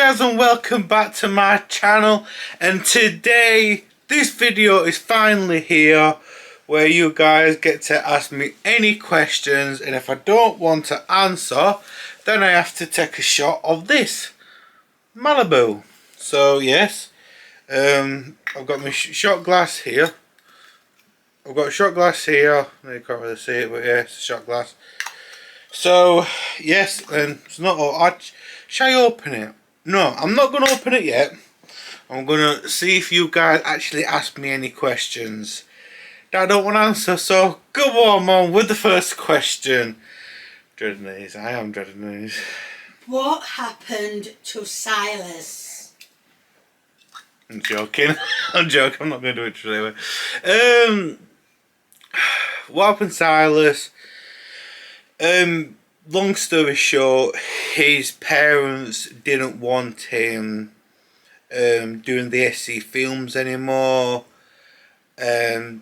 guys and welcome back to my channel, and today this video is finally here where you guys get to ask me any questions, and if I don't want to answer then I have to take a shot of this Malibu. So yes, I've got my shot glass here. I've got a shot glass here. You can't really see it, but yeah, it's a shot glass. So yes, and it's not all. Shall I open it? No, I'm not going to open it yet. I'm going to see if you guys actually ask me any questions that I don't want to answer. So go on with the first question. Dreading these. I am dreading these. What happened to Silas? I'm joking. I'm joking. I'm not going to do it today. What happened to Silas? Long story short, his parents didn't want him doing the SC films anymore. You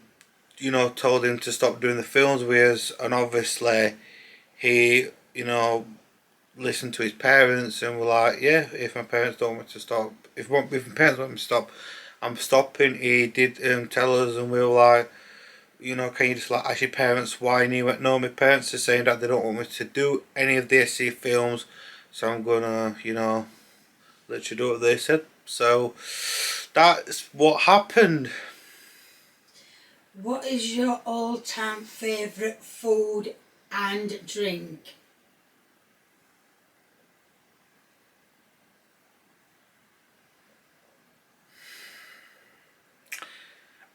know, told him to stop doing the films with us, and obviously he, you know, listened to his parents and were like, yeah, if my parents don't want me to stop, if my parents want me to stop, I'm stopping. He did tell us, and we were like, you know, can you just like ask your parents why? And he went, no, my parents are saying that they don't want me to do any of the SC films, so I'm gonna, you know, let you do what they said. So that's what happened. What is your all-time favourite food and drink?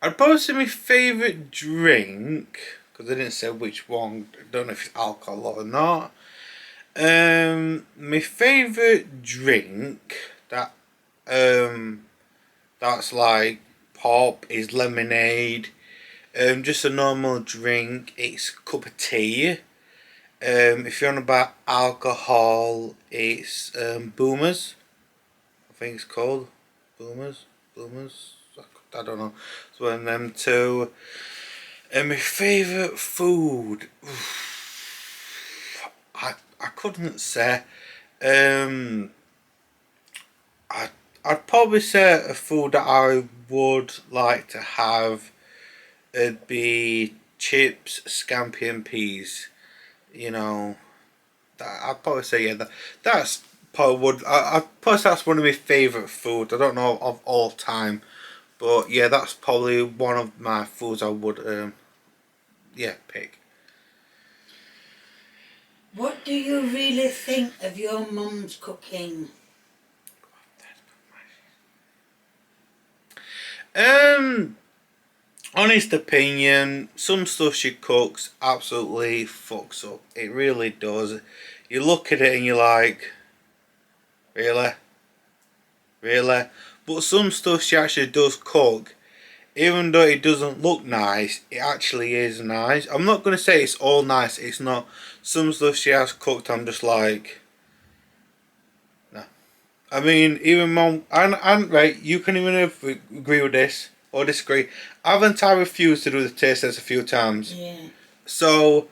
I'd probably say my favourite drink, because I didn't say which one. I don't know if it's alcohol or not. My favourite drink that's like pop is lemonade. Just a normal drink. It's a cup of tea. If you're on about alcohol, it's Boomers. I think it's called Boomers. I don't know. It's one of them two. And my favourite food, I couldn't say. I'd probably say a food that I would like to have. It'd be chips, scampi, and peas. You know, I'd probably say yeah. That's probably would. Plus that's one of my favourite foods. I don't know of all time. But yeah, that's probably one of my foods I would, pick. What do you really think of your mum's cooking? Honest opinion, some stuff she cooks absolutely fucks up. It really does. You look at it and you're like, really? Really? But some stuff she actually does cook, even though it doesn't look nice, it actually is nice. I'm not going to say it's all nice, it's not. Some stuff she has cooked, I'm just like, no. I mean, even mom, and right, you can even agree with this or disagree. Haven't I refused to do the taste test a few times? Yeah. So,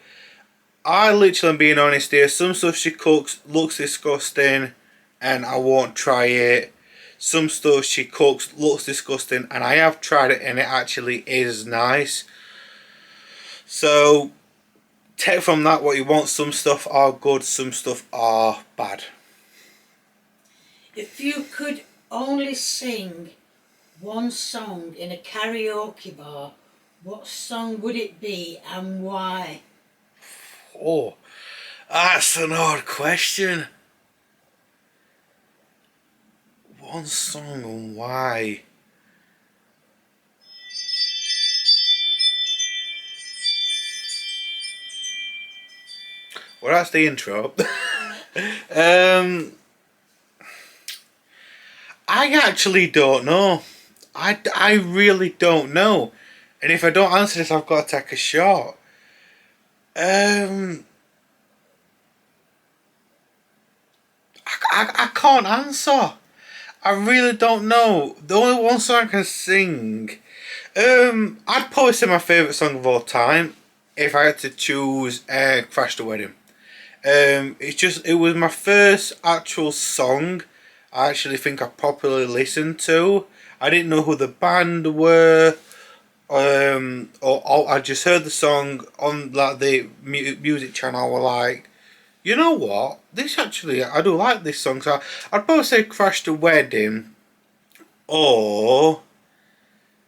I literally am being honest here. Some stuff she cooks looks disgusting and I won't try it. Some stuff she cooks looks disgusting and I have tried it and it actually is nice. So take from that what you want. Some stuff are good, some stuff are bad. If you could only sing one song in a karaoke bar, what song would it be and why? Oh, that's an odd question. One song and why? Well, that's the intro. I actually don't know. I really don't know. And if I don't answer this, I've got to take a shot. I can't answer. I really don't know. The only one song I can sing, I'd probably say my favourite song of all time if I had to choose Crash the Wedding. It was my first actual song I actually think I properly listened to. I didn't know who the band were, or I just heard the song on like the music channel. I was like, you know what? This actually, I do like this song. So I'd probably say "Crash the Wedding," or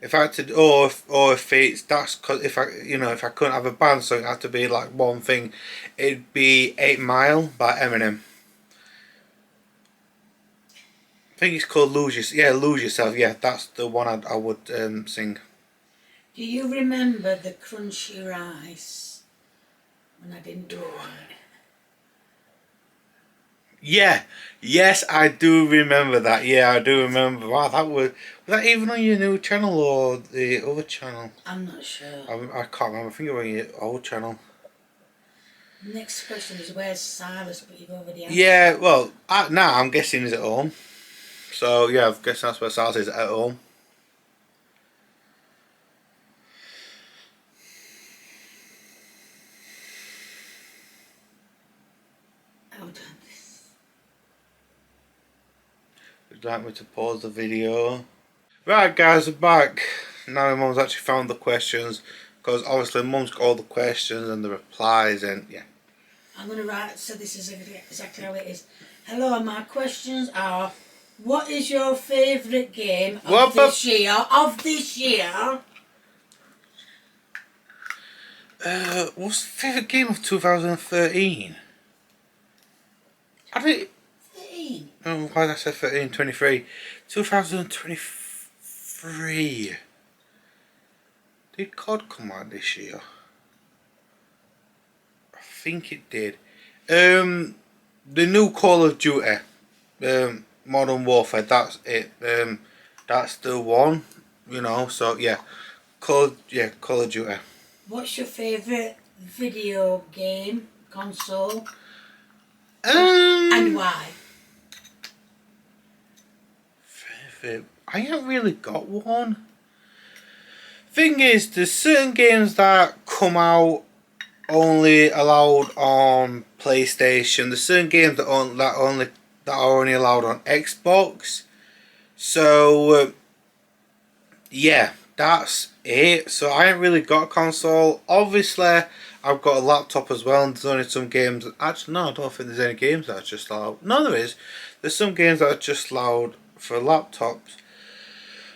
if I had to, or if it's that's cause if I if I couldn't have a band song, it had to be like one thing. It'd be "8 Mile" by Eminem. I think it's called "Lose Yourself." Yeah, "Lose Yourself." Yeah, that's the one I would sing. Do you remember the crunchy rice when I didn't do it right? Yeah, yes, I do remember that. Yeah, I do remember. Wow, was that even on your new channel or the other channel? I'm not sure. I can't remember. I think it was on your old channel. Next question is where's Silas? But you've already answered. Yeah, well, now I'm guessing he's at home. So yeah, I guess that's where Silas is, at home. Hold on. Would you like me to pause the video? Right, guys, we're back. Now my mum's actually found the questions, because obviously mum's got all the questions and the replies, and yeah. I'm going to write, so this is exactly how it is. Hello, my questions are, what is your favourite game of this year? What's the favourite game of 2013? I did. 13. Oh, why did I say 13? 23. 2023. Did COD come out this year? I think it did. The new Call of Duty, Modern Warfare. That's it. That's the one. So yeah, Call of Duty. What's your favourite video game console Um, and why? I haven't really got one. Thing is, there's certain games that come out only allowed on PlayStation. There's certain games that are only allowed on Xbox. So yeah, that's it. So I haven't really got a console. Obviously, I've got a laptop as well, and there's only some games. Actually, no, I don't think there's any games that are just allowed. No, there is. There's some games that are just allowed for laptops.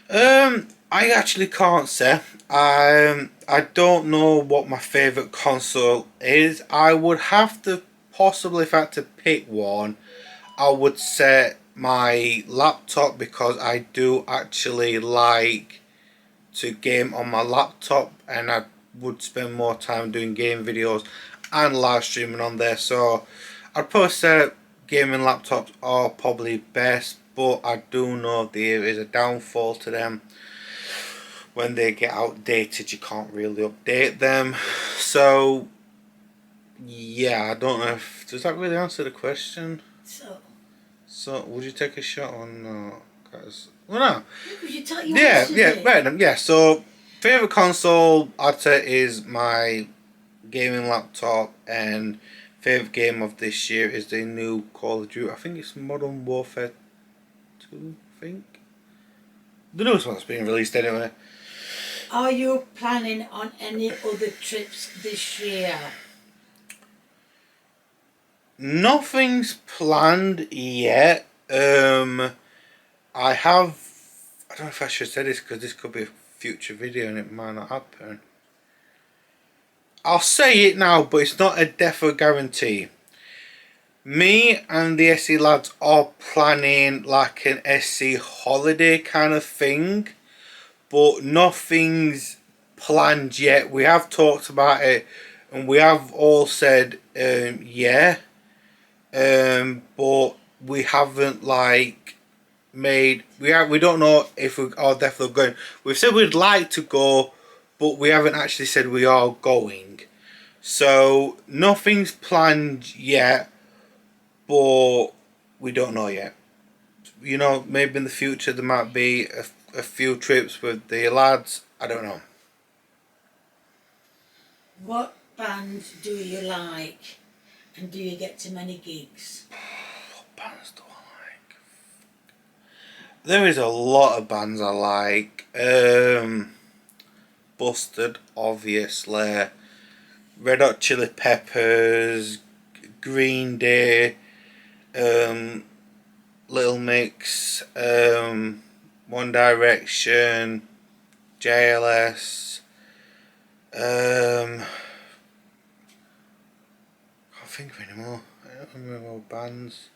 I actually can't say. I don't know what my favourite console is. I would have to possibly, if I had to pick one, I would say my laptop, because I do actually like to game on my laptop, and I would spend more time doing game videos and live streaming on there. So I'd probably say gaming laptops are probably best, but I do know there is a downfall to them. When they get outdated, you can't really update them. So yeah, I don't know if does that really answer the question. So would you take a shot or no? Cause well, no. Right. So favorite console I'd say is my gaming laptop, and favorite game of this year is the new Call of Duty. I think it's Modern Warfare 2. I think the newest one's being released anyway. Are you planning on any other trips this year? Nothing's planned yet. I don't know if I should say this, because this could be a future video and it might not happen. I'll say it now, but it's not a definite guarantee. Me and the SC lads are planning like an SC holiday kind of thing, but nothing's planned yet. We have talked about it, and we have all said yeah, but we haven't like made we don't know if we are definitely going. We've said we'd like to go, but we haven't actually said we are going. So nothing's planned yet, but we don't know yet. Maybe in the future there might be a few trips with the lads. I don't know. What band do you like, and do you get to many gigs? What bands do I like? There is a lot of bands I like. Busted, obviously. Red Hot Chili Peppers, Green Day, Little Mix, One Direction, JLS. Can't think of any more. I don't remember more bands.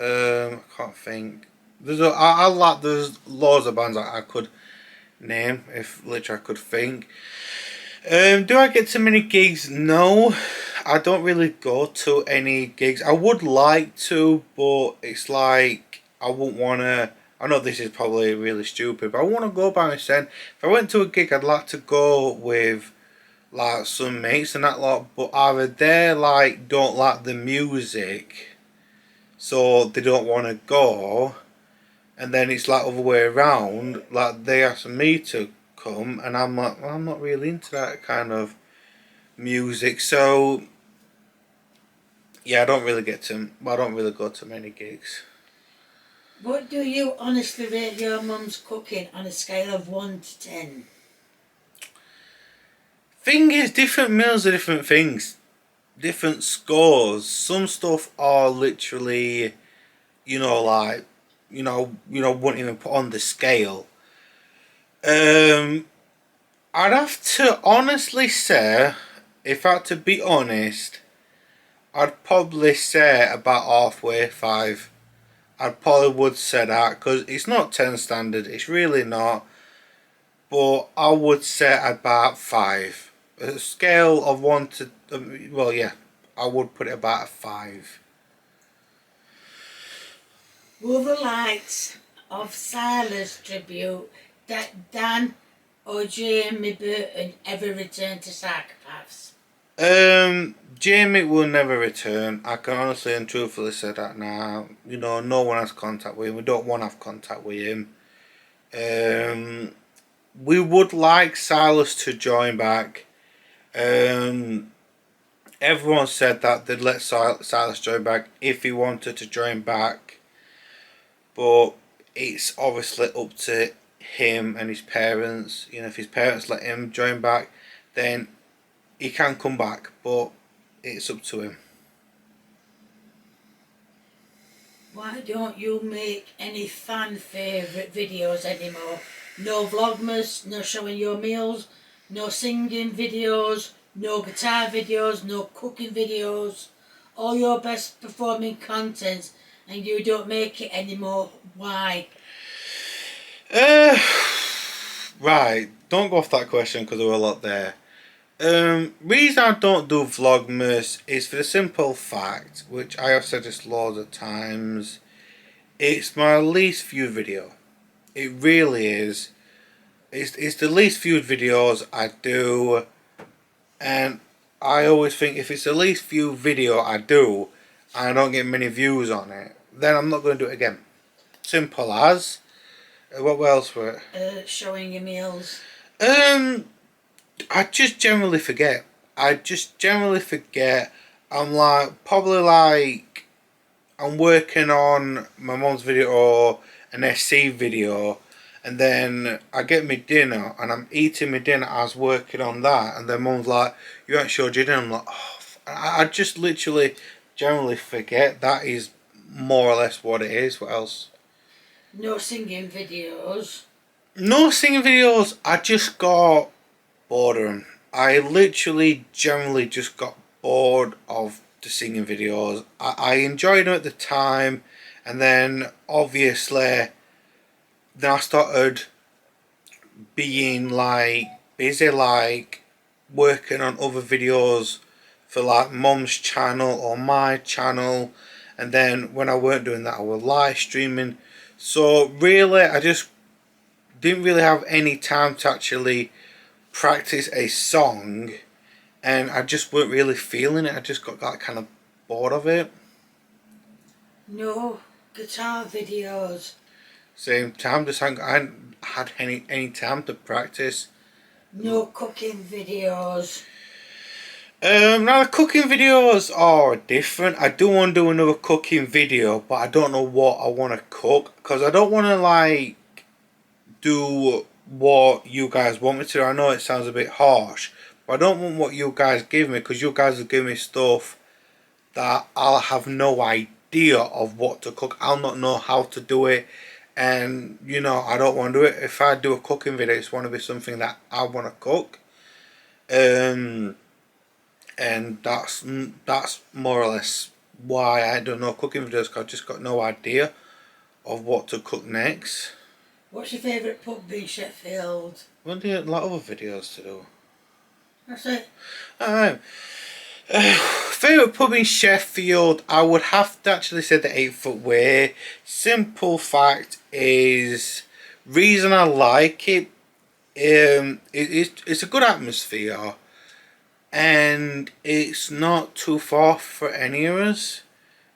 I can't think. There's loads of bands I could name if literally I could think. Do I get to many gigs? No, I don't really go to any gigs. I would like to, but it's like I wouldn't want to. I know this is probably really stupid, but I want to go by myself. If I went to a gig, I'd like to go with like some mates and that lot, but either they like don't like the music, so they don't want to go, and then it's like other way around. Like they ask me to come, and I'm like, well, I'm not really into that kind of music. So yeah, I don't really go to many gigs. What do you honestly rate your mum's cooking on a scale of 1 to 10? Thing is, different meals are different things, different scores. Some stuff are literally, like, wouldn't even put on the scale. I'd have to honestly say, if I had to be honest, I'd probably say about halfway 5. I probably would say that because it's not 10 standard, it's really not. But I would say about 5. A scale of 1 to, well, yeah, I would put it about a 5. Will the likes of Silas tribute that Dan or Jamie Burton ever return to Psychopaths? Jamie will never return. I can honestly and truthfully say that now. No one has contact with him. We don't want to have contact with him. We would like Silas to join back. Everyone said that they'd let Silas join back if he wanted to join back. But it's obviously up to him and his parents. If his parents let him join back, then he can come back. But it's up to him. Why don't you make any fan favourite videos anymore? No vlogmas, no showing your meals, no singing videos, no guitar videos, no cooking videos. All your best performing content, and you don't make it anymore. Why? Right, don't go off that question because there were a lot there. Reason I don't do Vlogmas is for the simple fact, which I have said this loads of times, it's my least viewed video. It really is. It's the least viewed videos I do, and I always think if it's the least viewed video I do, and I don't get many views on it, then I'm not going to do it again. Simple as. What else were it? Showing your meals. I just generally forget. I'm like, probably like, I'm working on my mum's video or an SC video, and then I get my dinner and I'm eating my dinner as working on that, and then mum's like, you haven't showed your dinner. I'm like, oh, I just literally generally forget. That is more or less what it is. What else? No singing videos. No singing videos. I just got bored of them. I literally generally just got bored of the singing videos. I enjoyed them at the time, and then obviously then I started being like busy, like working on other videos for like mum's channel or my channel, and then when I weren't doing that I was live streaming. So really I just didn't really have any time to actually practice a song, and I just weren't really feeling it. I just got kind of bored of it. No guitar videos. Same time, I hadn't had any time to practice. No cooking videos. Now the cooking videos are different. I do want to do another cooking video, but I don't know what I want to cook because I don't want to like do what you guys want me to. I know it sounds a bit harsh, but I don't want what you guys give me because you guys will give me stuff that I'll have no idea of what to cook. I'll not know how to do it, and you know I don't want to do it. If I do a cooking video, it's want to be something that I want to cook. And that's more or less why I don't know cooking videos, because I've just got no idea of what to cook next. What's your favourite pub in Sheffield? We'll do a lot of other videos to do. That's it. Alright. Favourite pub in Sheffield, I would have to actually say the 8 Foot Way. Simple fact is, reason I like it, it's a good atmosphere. And it's not too far for any of us.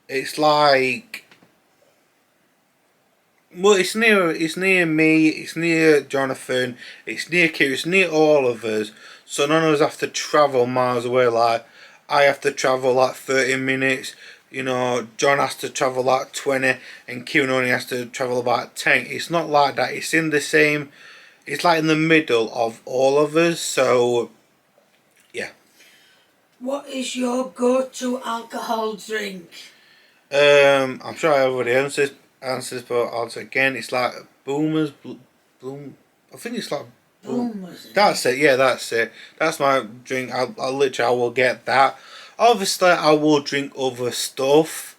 It's like, well, it's near me, it's near Jonathan, it's near Kira, it's near all of us. So none of us have to travel miles away. Like I have to travel like 30 minutes. You know, John has to travel like 20, and Kieran only has to travel about 10. It's not like that. It's in the same. It's like in the middle of all of us. So, yeah. What is your go-to alcohol drink? I'm sure I already answered but I'll answer again. It's like Boomers, Boom. I think it's like Boomers. That's it. Yeah, that's it. That's my drink. I will get that. Obviously, I will drink other stuff,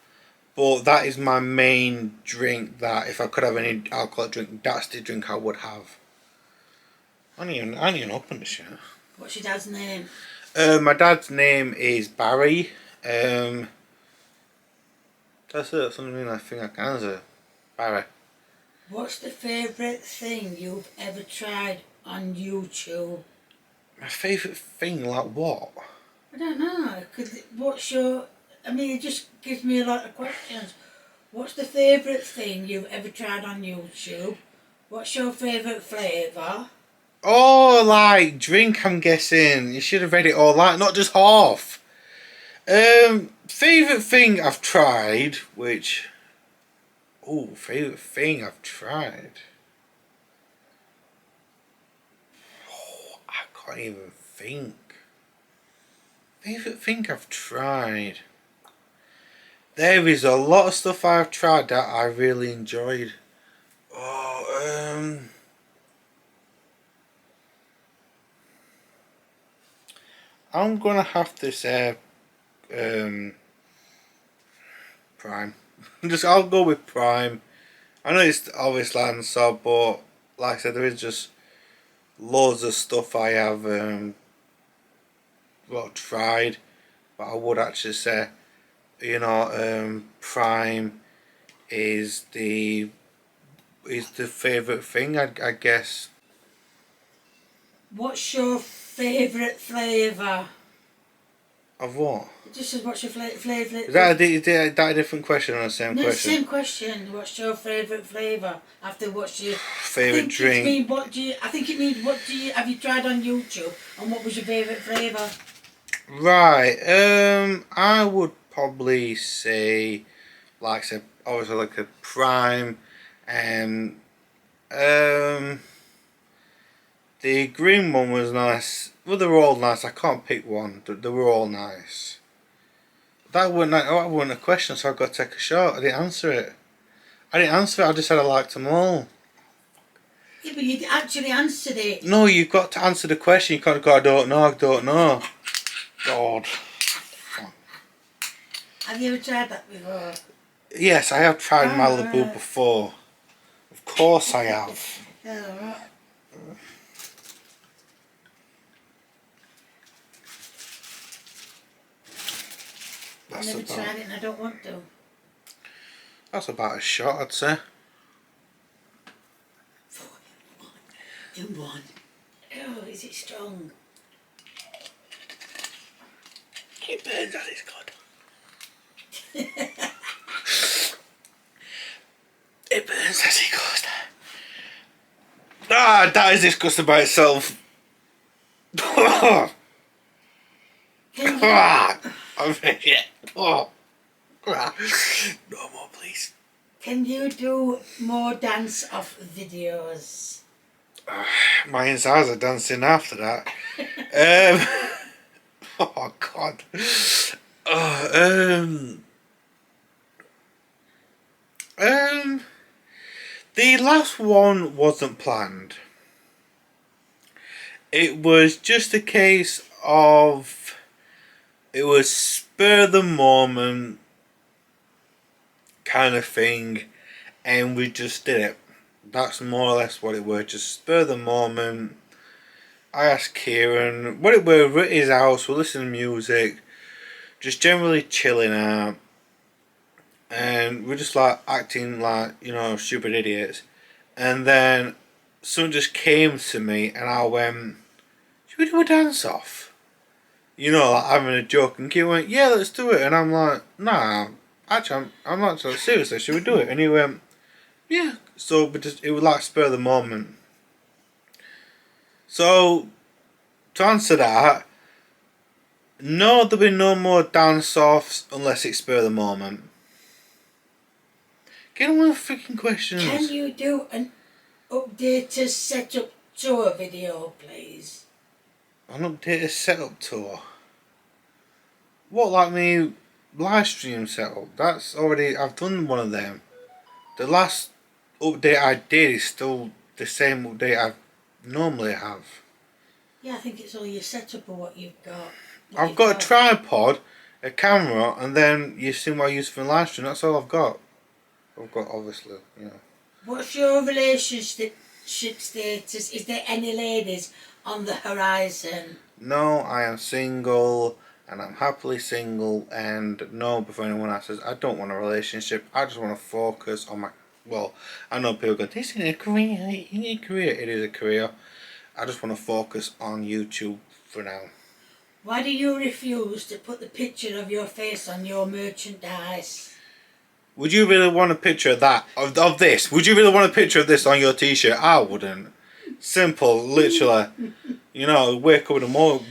but that is my main drink. That if I could have any alcoholic drink, that's the drink I would have. I didn't even open the shit. What's your dad's name? My dad's name is Barry. That's it. That's something I think I can answer. Barry. What's the favourite thing you've ever tried on YouTube? My favourite thing, like what? I don't know. What's your... I mean, it just gives me a lot of questions. What's the favourite thing you've ever tried on YouTube? What's your favourite flavour? Oh, like drink, I'm guessing. You should have read it all out, not just half. Favourite thing I've tried, which... Oh, favourite thing I've tried. Oh, I can't even think. Favourite thing I've tried. There is a lot of stuff I've tried that I really enjoyed. Oh, I'm gonna have to say, Prime. I'll go with Prime. I know it's obviously answer, but like I said, there is just loads of stuff I have tried, but I would actually say, you know, Prime is the favourite thing, I guess. What's your favourite flavour? Of what? It just says what's your flavour. Is that a different question or the same No, question? same question. What's your favourite flavour? After what's your Favourite drink? I think it means what do you have you tried on YouTube, and what was your favourite flavour? Right. I would probably say, like I said, obviously like a Prime, and the green one was nice. Well, they were all nice. I can't pick one. They were all nice. That wasn't a question, so I've got to take a shot. I didn't answer it. I just said I liked them all. Yeah, but you actually answered it. No, you've got to answer the question. You can't go, I don't know. God. Have you ever tried that before? Yes, I have tried Malibu before. Of course I have. Yeah, alright. I've never tried it and I don't want to. That's about a shot, I'd say. 4 in 1. Oh, is it strong? It burns as it's good. It burns as it goes. Ah, that is disgusting by itself. Can Come you, on! I'm yeah. Oh. No more, please. can you do more dance off videos? My insides are dancing after that. Um, oh God. Oh, the last one wasn't planned. It was just a case of it was spur of the moment kind of thing, and we just did it. That's more or less what it was. Just spur of the moment. I asked Kieran what it were. We're at his house. We're listening to music, just generally chilling out, and we're just like acting like stupid idiots. And then someone just came to me, and I went, "Should we do a dance off?" Like having a joke. And Kieran went, "Yeah, let's do it." And I'm like, "Nah, actually, I'm not so seriously. Should we do it?" And he went, "Yeah." So, it was like spur of the moment. So, to answer that, no, there'll be no more dance offs unless it's spur of the moment. Get on with the freaking questions. Can you do an updated setup tour video, please? An updated setup tour. What, like me live stream setup? That's already, I've done one of them. The last update I did is still the same update I normally have. Yeah, I think it's all your setup or what you've got. I've got a tripod, a camera, and then you've seen what I use for live stream. That's all I've got. I've got, obviously, What's your relationship status? Is there any ladies on the horizon? No, I am single, and I'm happily single, and no, before anyone asks, I don't want a relationship. I just want to focus on my, well, I know people go, this isn't a career, you need a career. It is a career. I just want to focus on YouTube for now. Why do you refuse to put the picture of your face on your merchandise? Would you really want a picture of that, of this? Would you really want a picture of this on your t-shirt? I wouldn't. Simple, literally. Wake up in the morning,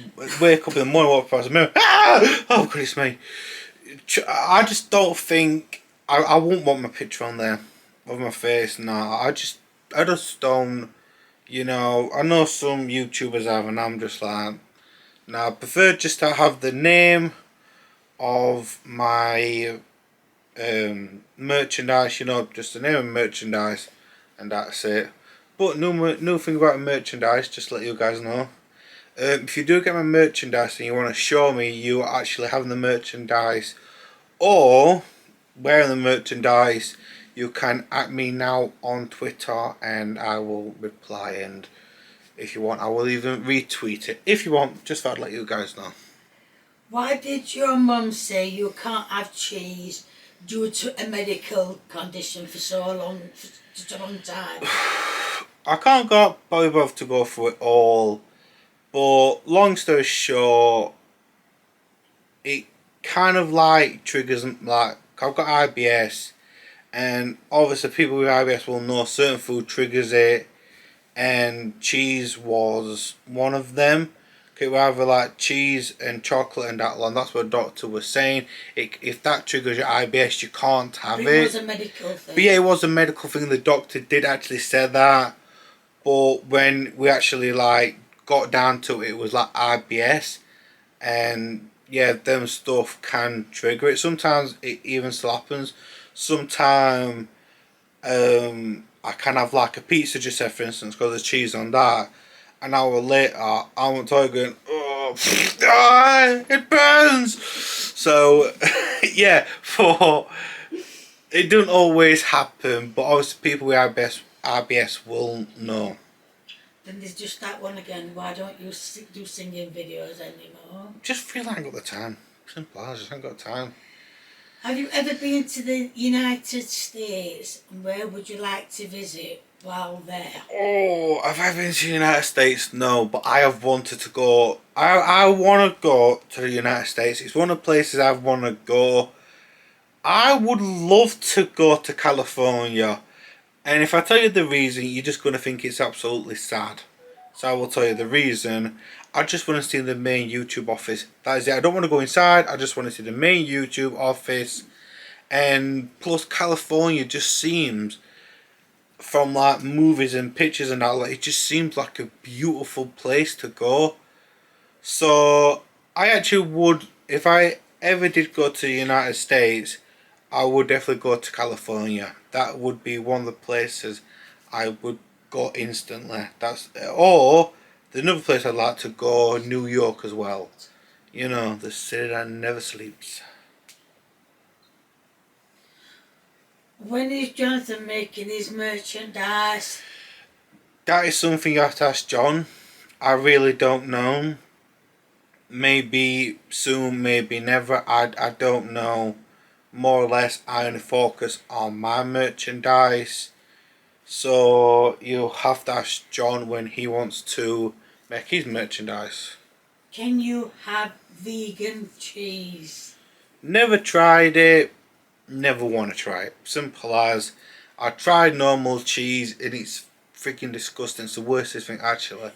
walk past the mirror. Ah! Oh, goodness me. I just don't think, I wouldn't want my picture on there of my face. No, I just don't, I know some YouTubers have, and I'm just like, no, I prefer just to have the name of my merchandise, just the name of merchandise, and that's it. But new thing about merchandise, just to let you guys know. If you do get my merchandise and you want to show me you actually having the merchandise or wearing the merchandise, you can at me now on Twitter and I will reply, and if you want I will even retweet it. If you want, just thought I'd let you guys know. Why did your mum say you can't have cheese due to a medical condition for such a long time? I can't bother to go through it all, but long story short, it kind of like triggers, like I've got IBS, and obviously people with IBS will know certain food triggers it, and cheese was one of them. Okay, we either like cheese and chocolate and that one. That's what the doctor was saying. If that triggers your IBS, you can't have it. It was a medical thing. But yeah, it was a medical thing. The doctor did actually say that. But when we actually got down to it, it was like IBS, and yeah, them stuff can trigger it. Sometimes it even still happens. Sometimes I can have like a pizza, just say for instance, because there's cheese on that. An hour later, I went to going, oh, it burns. So yeah, it doesn't always happen, but obviously people with IBS will know. Then there's just that one again. Why don't you do singing videos anymore? Just feel like I ain't got the time. Simple as, I just ain't got time. Have you ever been to the United States? And where would you like to visit while there? Oh, have I been to the United States? No, but I have wanted to go. I want to go to the United States. It's one of the places I want to go. I would love to go to California. And if I tell you the reason, you're just going to think it's absolutely sad. So I will tell you the reason. I just want to see the main YouTube office. That is it. I don't want to go inside. I just want to see the main YouTube office. And plus California just seems, from like movies and pictures and all, like, it just seems like a beautiful place to go. So I actually would, if I ever did go to the United States, I would definitely go to California. That would be one of the places I would go instantly. That's, or another place I'd like to go, New York as well. You know, the city that never sleeps. When is Jonathan making his merchandise? That is something you have to ask John. I really don't know. Maybe soon, maybe never. I don't know. More or less, I only focus on my merchandise. So you'll have to ask John when he wants to make his merchandise. Can you have vegan cheese? Never tried it. Never want to try it. Simple as. I tried normal cheese and it's freaking disgusting. It's the worst thing actually.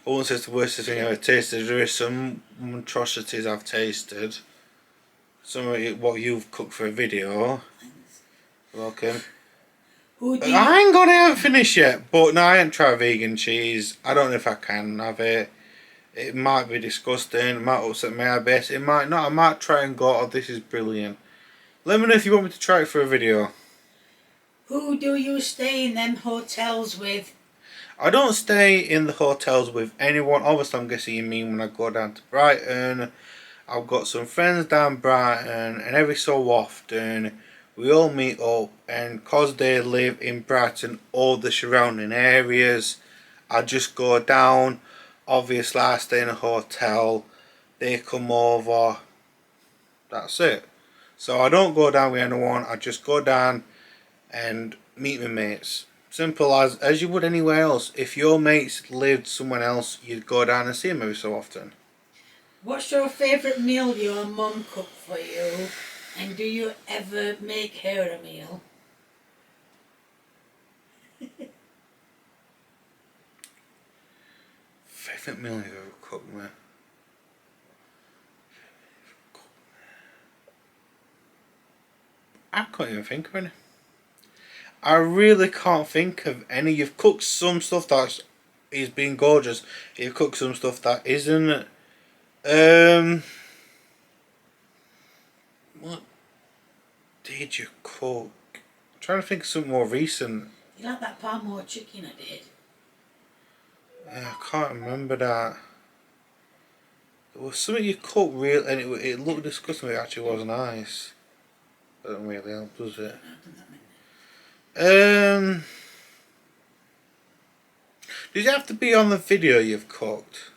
I won't say it's the worst thing I've ever tasted. There is some atrocities I've tasted. Some of it, what you've cooked for a video. Welcome. I ain't got it finished yet, but no, I ain't tried vegan cheese. I don't know if I can have it. It might be disgusting. It might upset my IBS. It might not. I might try and go, oh, this is brilliant. Let me know if you want me to try it for a video. Who do you stay in them hotels with? I don't stay in the hotels with anyone. Obviously, I'm guessing you mean when I go down to Brighton. I've got some friends down Brighton, and every so often we all meet up, and cause they live in Brighton or the surrounding areas, I just go down. Obviously I stay in a hotel, they come over, that's it. So I don't go down with anyone, I just go down and meet my mates. Simple as you would anywhere else. If your mates lived somewhere else, you'd go down and see them every so often. What's your favourite meal your mum cooked for you? And do you ever make her a meal? Favourite meal you've ever cooked me? I can't even think of any. I really can't think of any. You've cooked some stuff that is been gorgeous. You've cooked some stuff that isn't. What did you cook? I'm trying to think of something more recent. You like that Parmore chicken I did? I can't remember that. There was something you cooked real, and it looked disgusting, but it actually was nice. Doesn't really help, does it? Does it have to be on the video you've cooked?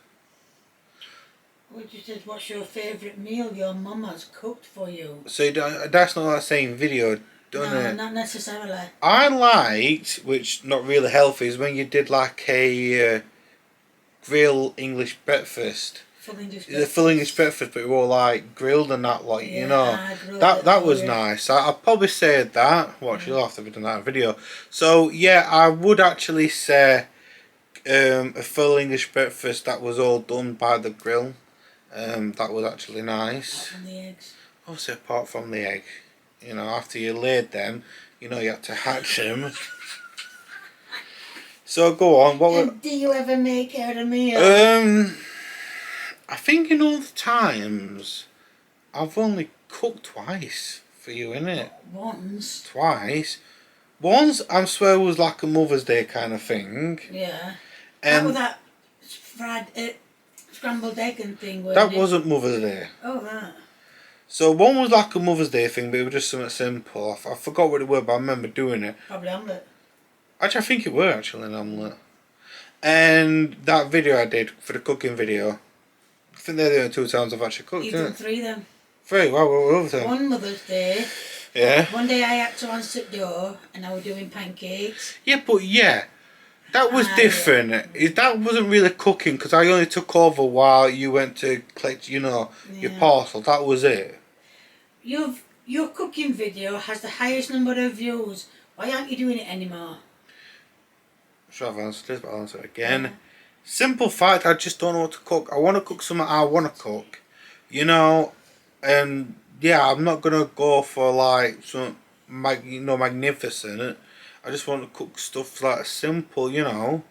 Well, you said, what's your favourite meal your mum has cooked for you? So that's not like saying video, doesn't it? No, not necessarily. I liked, which not really healthy, is when you did like a grill English breakfast. Full English The breakfast. full English breakfast, but we were all like grilled and that, like, Yeah, you know. That was nice. I'd probably say that. Well, she'll have to have done that video. So yeah, I would actually say a full English breakfast that was all done by the grill. That was actually nice. Apart from the eggs. Obviously, apart from the egg, you know, after you laid them, you know, you had to hatch them. So go on. What? Do you ever make her a meal? I think in all the times, I've only cooked twice for you, innit? Once. Twice. Once, I swear, was like a Mother's Day kind of thing. Yeah. And that fried scrambled egg and thing, that wasn't Mother's Day. Oh, that. So one was like a Mother's Day thing, but it was just something simple. I forgot what it was, but I remember doing it. Probably omelette. Actually, I think it were actually an omelette. And that video I did for the cooking video, I think they're the only 2 times I've actually cooked. You've done 3 then. 3? Wow, what were the other One Mother's Day. Yeah. One day I had to answer the door and I was doing pancakes. Yeah, but yeah, that was different. That wasn't really cooking because I only took over while you went to collect, you know, your parcel. That was it. Your cooking video has the highest number of views. Why aren't you doing it anymore? Should I've answered this, but I'll answer it again. Simple fact, I just don't know what to cook. I want to cook something I want to cook, you know, and yeah, I'm not gonna go for like some, magnificent. I just want to cook stuff like simple, you know.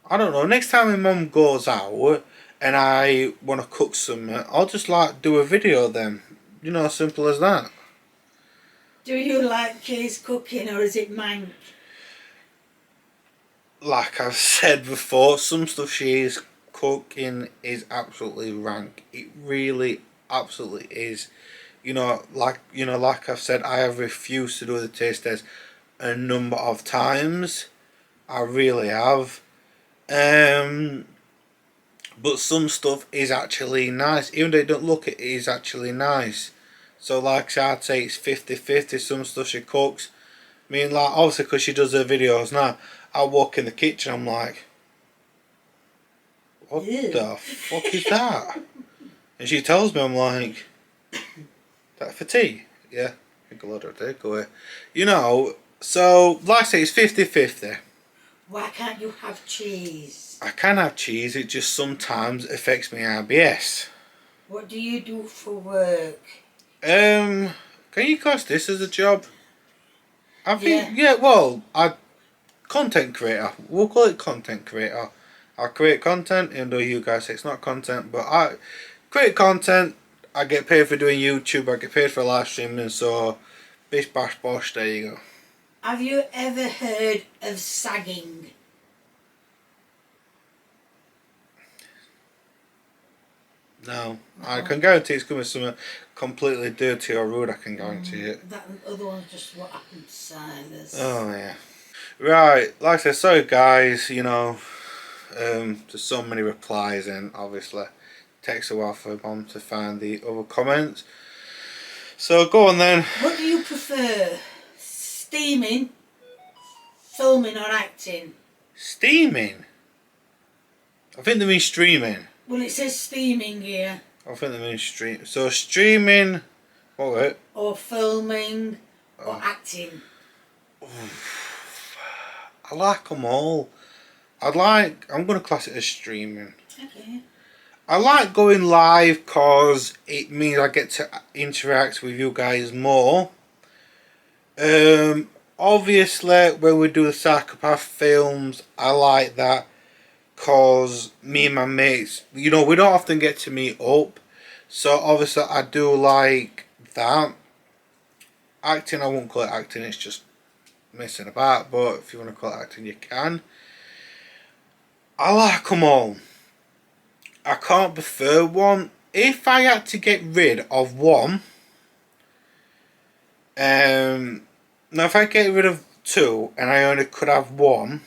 I don't know. Next time my mum goes out and I want to cook something, I'll just like do a video then. You know, simple as that. Do you like Kay's cooking or is it mine? Like I've said before, some stuff she is cooking is absolutely rank. It really, absolutely is. Like I've said, I have refused to do the taste test a number of times. I really have. But some stuff is actually nice. Even though you don't look it is actually nice. So like I'd say it's 50-50. Some stuff she cooks. I mean, like, obviously because she does her videos now, I walk in the kitchen, I'm like, what Ew. the fuck is that? And she tells me, I'm like, that for tea? Yeah, I think a lot of takeaway. You know, so like I say, it's 50-50. Why can't you have cheese? I can have cheese, it just sometimes affects my IBS. What do you do for work? Can you class this as a job? I think, yeah, well, content creator. We'll call it content creator. I create content, even though you guys say it's not content, but I create content. I get paid for doing YouTube, I get paid for live streaming, so bish bash bosh, there you go. Have you ever heard of sagging? No, I can guarantee it's going to be something completely dirty or rude, I can guarantee it. That other one's just what happened to Silas. Oh yeah. Right, like I said, sorry guys, you know, there's so many replies and obviously it takes a while for Mom to find the other comments. So go on then. What do you prefer? Steaming, filming or acting? Steaming? I think they mean streaming. Well, it says steaming here. I think they mean stream. So streaming, what was it? Or filming or acting. I like them all. I'm going to class it as streaming. Okay. I like going live because it means I get to interact with you guys more. Obviously, when we do the Psychopath films, I like that because me and my mates, you know, we don't often get to meet up. So obviously, I do like that. Acting, I won't call it acting, it's just messing about. But if you want to call it acting, you can. I like them all. I can't prefer one. If I had to get rid of one, now if I get rid of two and I only could have one,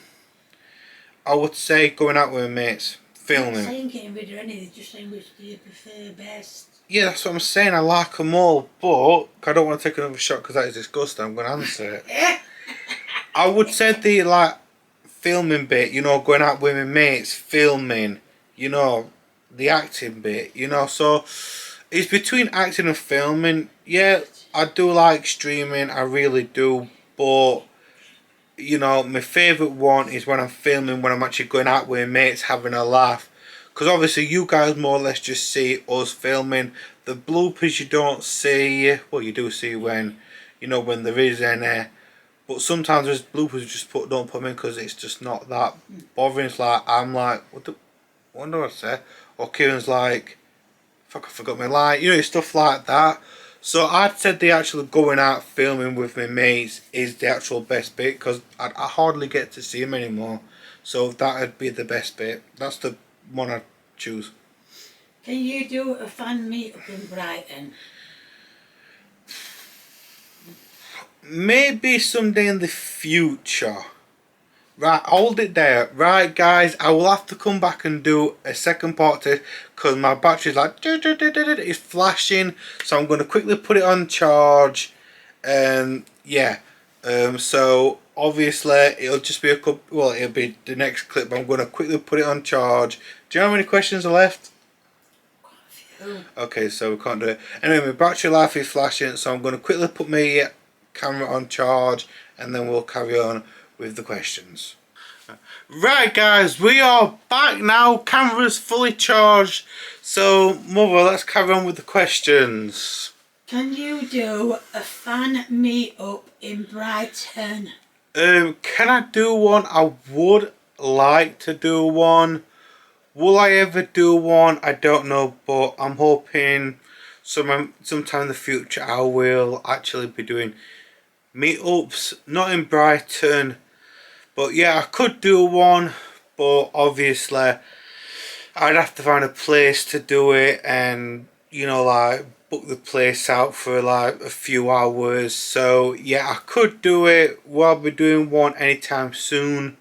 I would say going out with my mates, filming. I'm not saying getting rid of any, they're just saying which do you prefer best. Yeah, that's what I'm saying. I like them all, but I don't want to take another shot because that is disgusting. I'm going to answer it. I would say the like filming bit, you know, going out with my mates, filming, you know, the acting bit, you know, so it's between acting and filming. Yeah, I do like streaming, I really do, but you know, my favourite one is when I'm filming, when I'm actually going out with my mates having a laugh, because obviously you guys more or less just see us filming. The bloopers you don't see, well you do see when, you know, when there is any, but sometimes there's bloopers just don't put them in because it's just not that bothering. It's like, I'm like, what do I say? Or Kieran's like, fuck, I forgot my line. You know, stuff like that. So I'd said the actual going out filming with my mates is the actual best bit because I hardly get to see them anymore. So that'd be the best bit. That's the one I'd choose. Can you do a fan meet-up in Brighton? Maybe someday in the future. Right, hold it there. Right, guys, I will have to come back and do a second part to this because my battery's like it's flashing. So I'm going to quickly put it on charge. Yeah. So obviously it'll just be a couple. Well, it'll be the next clip. I'm going to quickly put it on charge. Do you know how many questions are left? Okay, so we can't do it. Anyway, my battery life is flashing, so I'm going to quickly put my camera on charge, and then we'll carry on with the questions. Right guys, we are back now. Camera's fully charged. So Mother, let's carry on with the questions. Can you do a fan meet-up in Brighton? Can I do one? I would like to do one. Will I ever do one? I don't know, but I'm hoping sometime in the future I will actually be doing meetups. Not in Brighton, but yeah, I could do one, but obviously I'd have to find a place to do it, and you know, like book the place out for like a few hours. So yeah, I could do it. Will I be doing one anytime soon?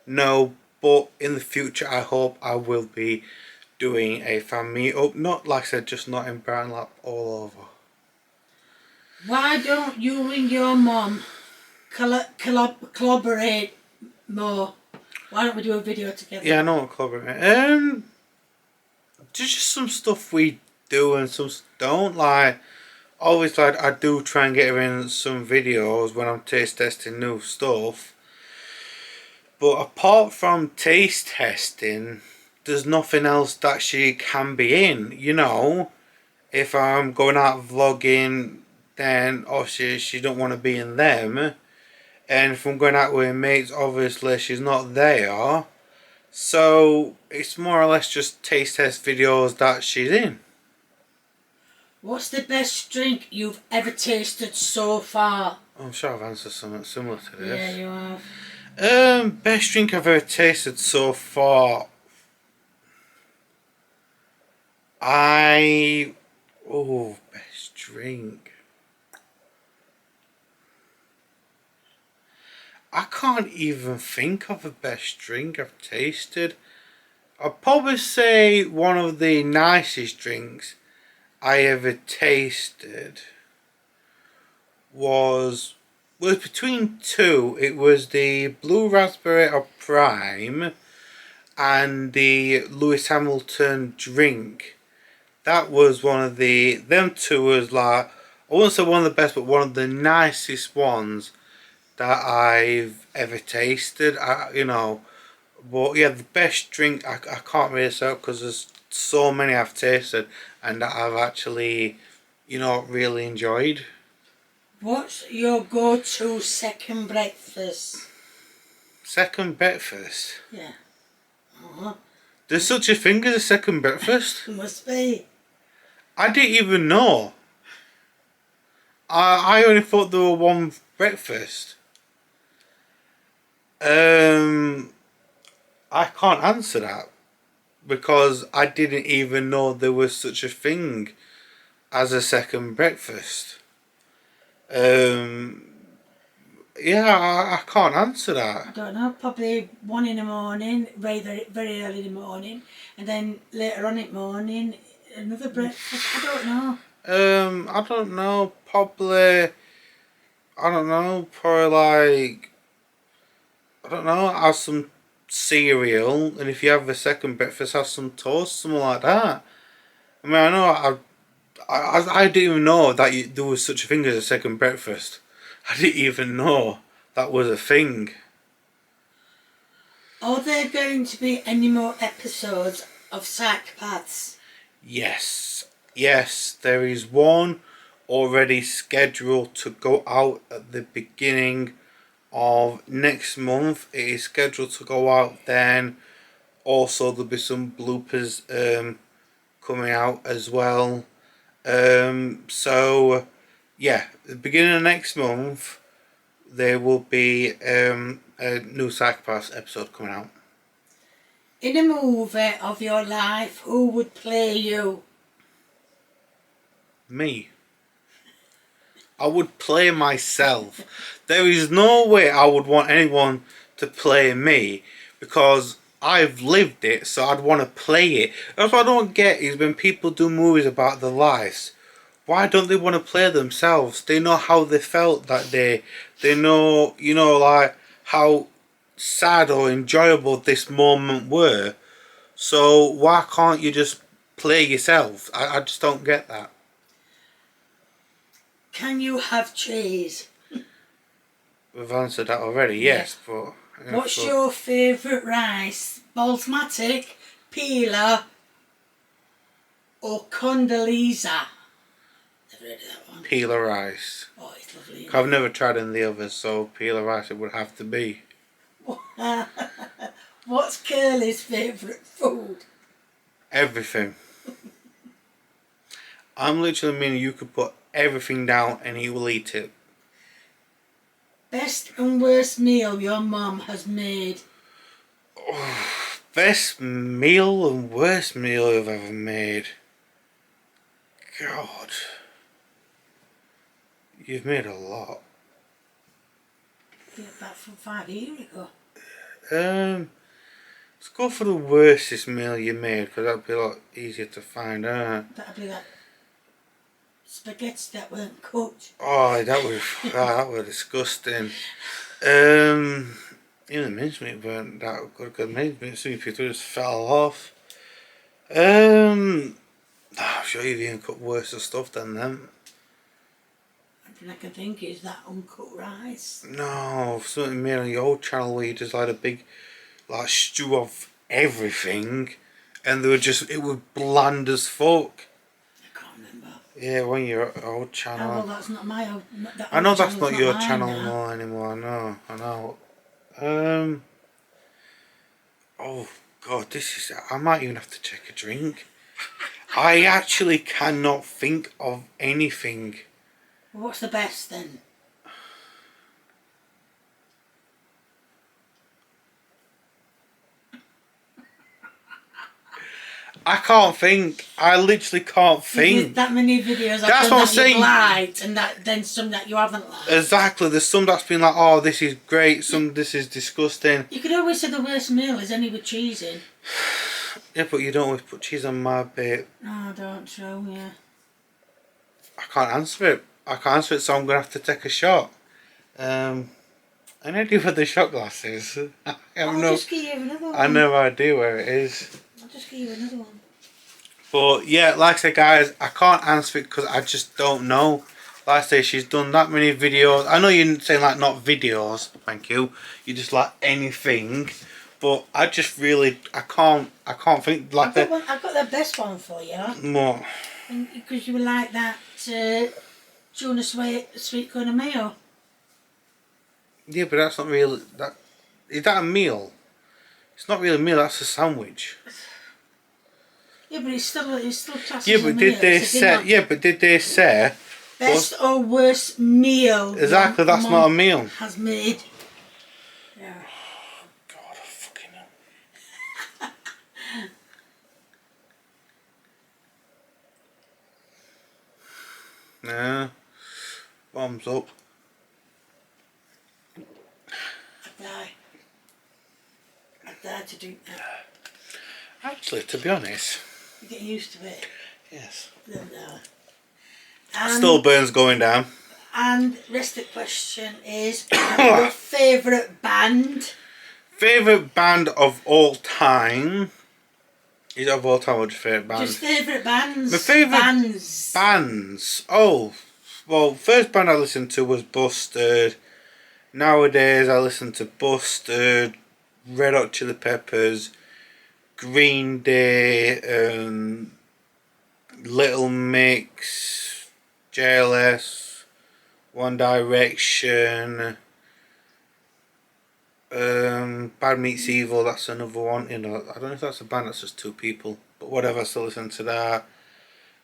No, but in the future I hope I will be doing a fan meetup. Not like I said, just not in Brighton, like all over. Why don't you and your mum collaborate more? Why don't we do a video together? Yeah, I know what collaborate. There's just some stuff we do and some don't. Like obviously I do try and get her in some videos when I'm taste testing new stuff. But apart from taste testing, there's nothing else that she can be in, you know. If I'm going out vlogging, then obviously she don't want to be in them. And if I'm going out with mates, obviously she's not there. So it's more or less just taste test videos that she's in. What's the best drink you've ever tasted so far? I'm sure I've answered something similar to this. Yeah, you have. Best drink I've ever tasted so far. Best drink. I can't even think of a best drink I've tasted. I'd probably say one of the nicest drinks I ever tasted was between two. It was the Blue Raspberry or Prime and the Lewis Hamilton drink. That was one of them two was like, I wouldn't say one of the best, but one of the nicest ones that I've ever tasted. You know, but yeah, the best drink I can't really say because there's so many I've tasted and that I've actually, you know, really enjoyed. What's your go-to second breakfast? Second breakfast? Yeah. There's such a thing as a second breakfast? Must be. I didn't even know. I only thought there were one breakfast. I can't answer that because I didn't even know there was such a thing as a second breakfast. Yeah, I can't answer that. I don't know, probably one in the morning, very, very early in the morning, and then later on in the morning, another breakfast. I don't know. I don't know, probably like, I don't know, have some cereal, and if you have a second breakfast, have some toast, something like that. I mean, I know I didn't even know that there was such a thing as a second breakfast. I didn't even know that was a thing. Are there going to be any more episodes of Psychopaths? Yes, there is one already scheduled to go out at the beginning of next month. It is scheduled to go out then. Also, there'll be some bloopers coming out as well. So yeah, at the beginning of next month there will be a new Psychopaths episode coming out. In a movie of your life, who would play you? Me. I would play myself. There is no way I would want anyone to play me because I've lived it, so I'd want to play it. That's what I don't get is when people do movies about their lives, why don't they want to play themselves? They know how they felt that day. They know, you know, like how sad or enjoyable this moment were. So why can't you just play yourself? I just don't get that. Can you have cheese? We've answered that already, yes, but What's your favourite rice? Basmati, peeler, or Condoleezza? Never heard of that one. Peeler rice. Oh, it's lovely. I've never tried any of the others, so peeler rice it would have to be. What's Curly's favourite food? Everything. I'm literally meaning you could put everything down and he will eat it. Best and worst meal your mum has made? Best meal and worst meal I've ever made. God. You've made a lot. Yeah, about from 5 years ago. Let's go for the worstest meal you made, because that'd be a lot easier to find out. That'd be like spaghetti that weren't cooked. Oh, that was disgusting. Even the mincemeat weren't that good. Because mincemeat people just fell off. I'm sure you've even cooked worse stuff than them. Everything I can think is that uncooked rice. No, something made on your old channel where you just had a big like stew of everything, and they were just it was bland as fuck. I can't remember. Yeah, on your old channel. Oh, well, that's not my old. I know that's not your mine channel now. more anymore. I know. Oh God, this is. I might even have to take a drink. I actually cannot think of anything. Well, what's the best then? I can't think. I literally can't think. There's that many videos I've That's done what I'm that saying. you've liked, and then some that you haven't liked. Exactly. There's some that's been like, oh, this is great. Some this is disgusting. You could always say the worst meal is any with cheese in. Yeah, but you don't always put cheese on my bit. No, I don't. True, yeah. I can't answer it. So I'm gonna have to take a shot. And I do with the shot glasses. Just give you another one. I have no idea where it is. I'll just give you another one. But yeah, like I said, guys, I can't answer it because I just don't know. Like I say, she's done that many videos. I know you're saying like not videos, thank you. You just like anything, but I just really I can't think like I've got the best one for you. What? Because you were like that tuna sweet corn and mayo. Yeah, but that's not really that. Is that a meal? It's not really a meal. That's a sandwich. Yeah, but it's still classed Yeah, as a but meal. did they say? Yeah, but did they say? Best or worst meal? Exactly, that's Mum not a meal. Has made. Yeah. God, fucking hell. Nah. Bombs up. I'd die to drink that. Actually, to be honest. You get used to it. Yes. Still burns going down. And rest of the question is your favourite band? Favourite band of all time? Is it of all time or just favourite band? Just favourite bands. My favourite bands. Bands. Oh, well, first band I listened to was Busted. Nowadays I listen to Busted, Red Hot Chili Peppers, Green Day, Little Mix, JLS, One Direction, Bad Meets Evil, that's another one. You know, I don't know if that's a band, that's just two people, but whatever, I still listen to that.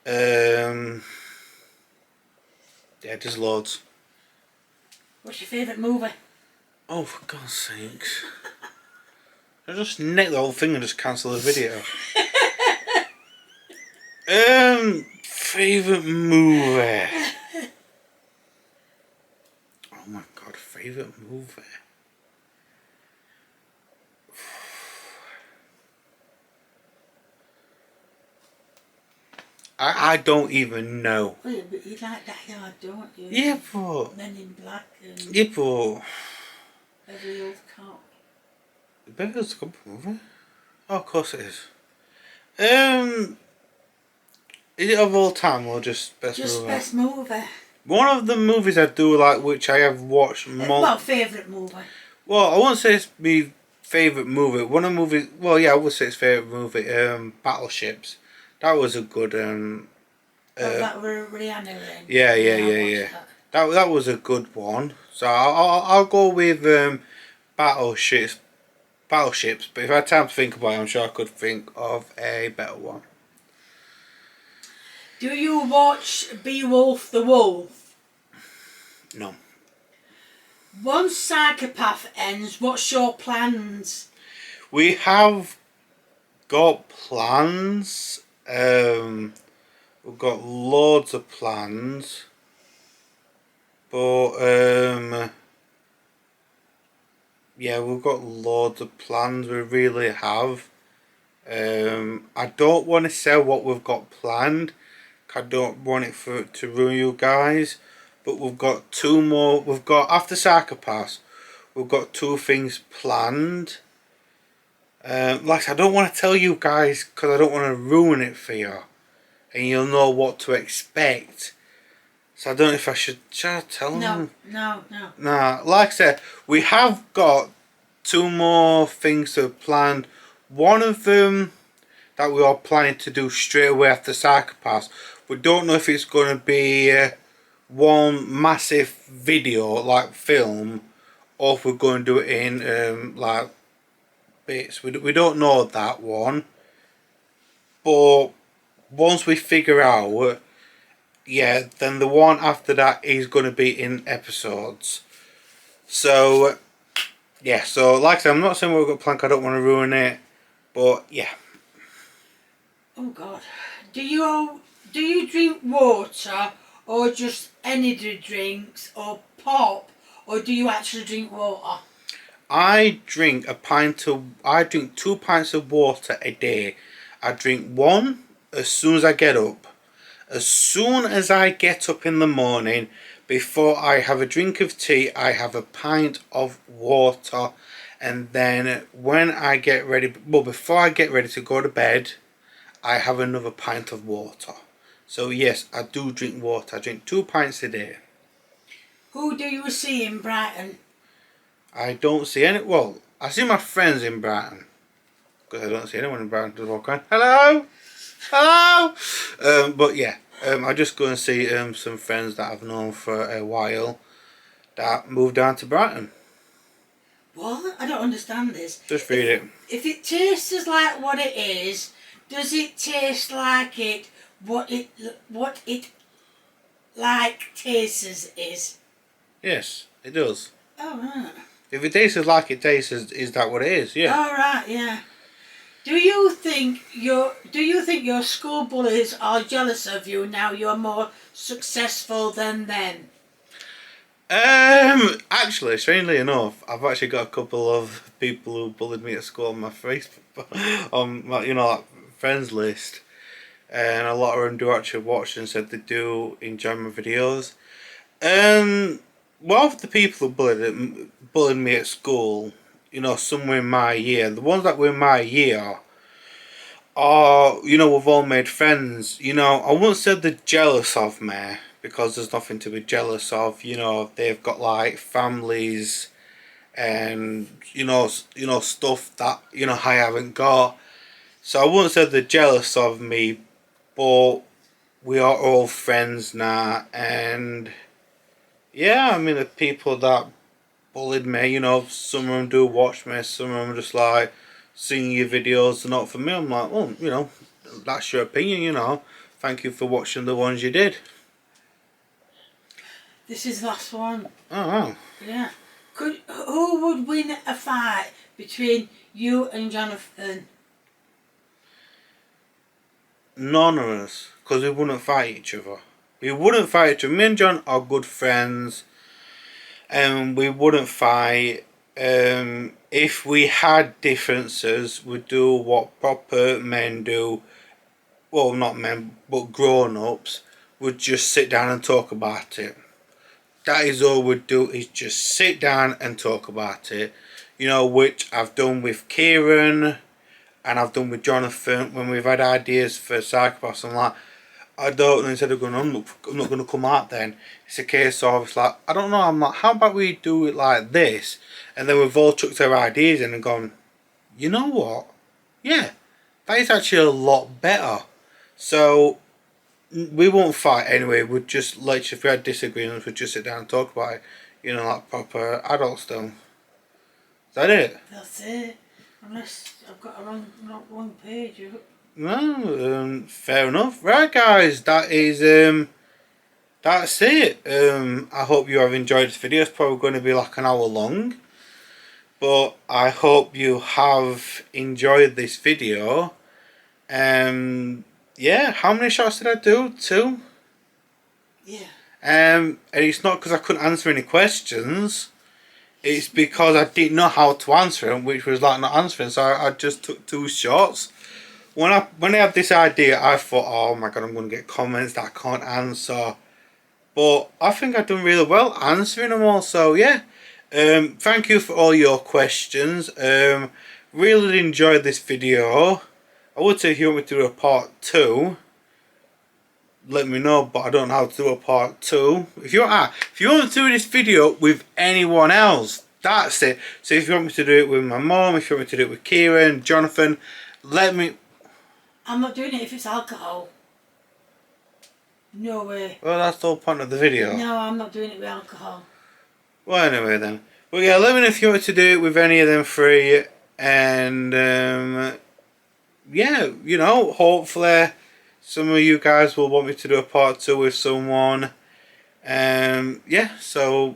Yeah, there's loads. What's your favourite movie? Oh, for God's sakes. I just nick the whole thing and just cancel the video. Favourite movie. Oh my God, favourite movie. I don't even know. Well, but you like that yard, don't you? Yeah, but... Men in Black and... Yeah, but... Beverly Hills Cop. Beverly Hills Cop movie? Oh, of course it is. Is it of all time or just best movie? Just best movie. One of the movies I do like, which I have watched more... Well, favourite movie. Well, I won't say it's my favourite movie. One of the movies, well, yeah, I would say it's favourite movie. Battleships. That was a good. That were Rihanna in. Yeah, yeah, I yeah, watched yeah. that. That was a good one. So I'll go with battleships. Battleships. But if I had time to think about it, I'm sure I could think of a better one. Do you watch Beowulf the Wolf? No. Once Psychopath ends, what's your plans? We have got plans. We've got loads of plans. But yeah, we've got loads of plans. We really have. I don't want to say what we've got planned. I don't want it to ruin you guys. But we've got two more. We've got after Psychopaths. We've got two things planned. Like I don't want to tell you guys because I don't want to ruin it for you, and you'll know what to expect. So I don't know if I should tell them. No. Nah, like I said, we have got two more things to plan. One of them that we are planning to do straight away after Psychopaths. We don't know if it's going to be one massive video, like film, or if we're going to do it in like bits. We don't know that one. But once we figure out, yeah, then the one after that is going to be in episodes. So, yeah, so like I said, I'm not saying we've got a plan, I don't want to ruin it, but yeah. Oh God. Do you drink water or just energy drinks or pop, or do you actually drink water? I drink 2 pints of water a day. I drink one as soon as I get up. As soon as I get up in the morning, before I have a drink of tea, I have a pint of water. And then when I get ready, well, before I get ready to go to bed, I have another pint of water. So yes, I do drink water. I drink 2 pints a day. Who do you see in Brighton? I don't see any, well, I see my friends in Brighton. Because I don't see anyone in Brighton to walk around. Hello! Hello! But yeah, I just go and see some friends that I've known for a while that moved down to Brighton. What? I don't understand this. Just read it. If it tastes like what it is, does it taste like what it like tastes is? Yes, it does. Oh right. If it tastes like it tastes, is that what it is? Yeah. All right, yeah. Do you think your school bullies are jealous of you now you're more successful than them? Actually, strangely enough, I've actually got a couple of people who bullied me at school on my Facebook, on my, like, friends list, and a lot of them do actually watch and said they do enjoy my videos. One of the people who bullied me at school, somewhere in my year, the ones that were in my year are, we've all made friends. I wouldn't say they're jealous of me, because there's nothing to be jealous of. They've got like families and stuff that I haven't got. So I wouldn't say they're jealous of me, but we are all friends now. And yeah, I mean, the people that bullied me, some of them do watch me, some of them are just like, seeing your videos are not for me. I'm like, well, that's your opinion, thank you for watching the ones you did. This is the last one. Oh, wow. Yeah. Who would win a fight between you and Jonathan? None of us, because we wouldn't fight each other. We wouldn't fight each other. Me and John are good friends, and we wouldn't fight. If we had differences, we'd do what proper men do. Well, not men, but grown-ups would just sit down and talk about it. That is all we'd do, is just sit down and talk about it. Which I've done with Kieran and I've done with Jonathan when we've had ideas for Psychopaths. I'm like, I don't, and instead of going, I'm not going to come out then, it's a case of, it's like, I don't know, I'm like, how about we do it like this? And then we've all chucked our ideas in and gone, you know what? Yeah, that is actually a lot better. So, we won't fight anyway, we'd just, like, if we had disagreements, we'd just sit down and talk about it. You know, like proper adult stuff. Is that it? That's it. Unless I've got a wrong page. No, fair enough. Right, guys, that is that's it. I hope you have enjoyed this video. It's probably going to be like an hour long, but I hope you have enjoyed this video. Yeah, how many shots did I do? 2. Yeah. And it's not because I couldn't answer any questions. It's because I didn't know how to answer them, which was like not answering. So I just took 2 shots. When I had this idea, I thought, oh my god, I'm going to get comments that I can't answer. But I think I've done really well answering them all. So yeah, thank you for all your questions. Really enjoyed this video. I would say if you want me to do a part 2, let me know, but I don't know how to do a part 2. If you want to do this video with anyone else, that's it. So if you want me to do it with my mom, if you want me to do it with Kieran, Jonathan, let me. I'm not doing it if it's alcohol. No way. Well, that's the whole point of the video. No, I'm not doing it with alcohol. Well, anyway then. Well, yeah, let me know if you want to do it with any of them 3, and yeah, you know, hopefully some of you guys will want me to do a part 2 with someone. Yeah, so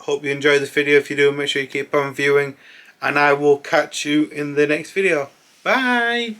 hope you enjoyed this video. If you do, make sure you keep on viewing, and I will catch you in the next video. Bye!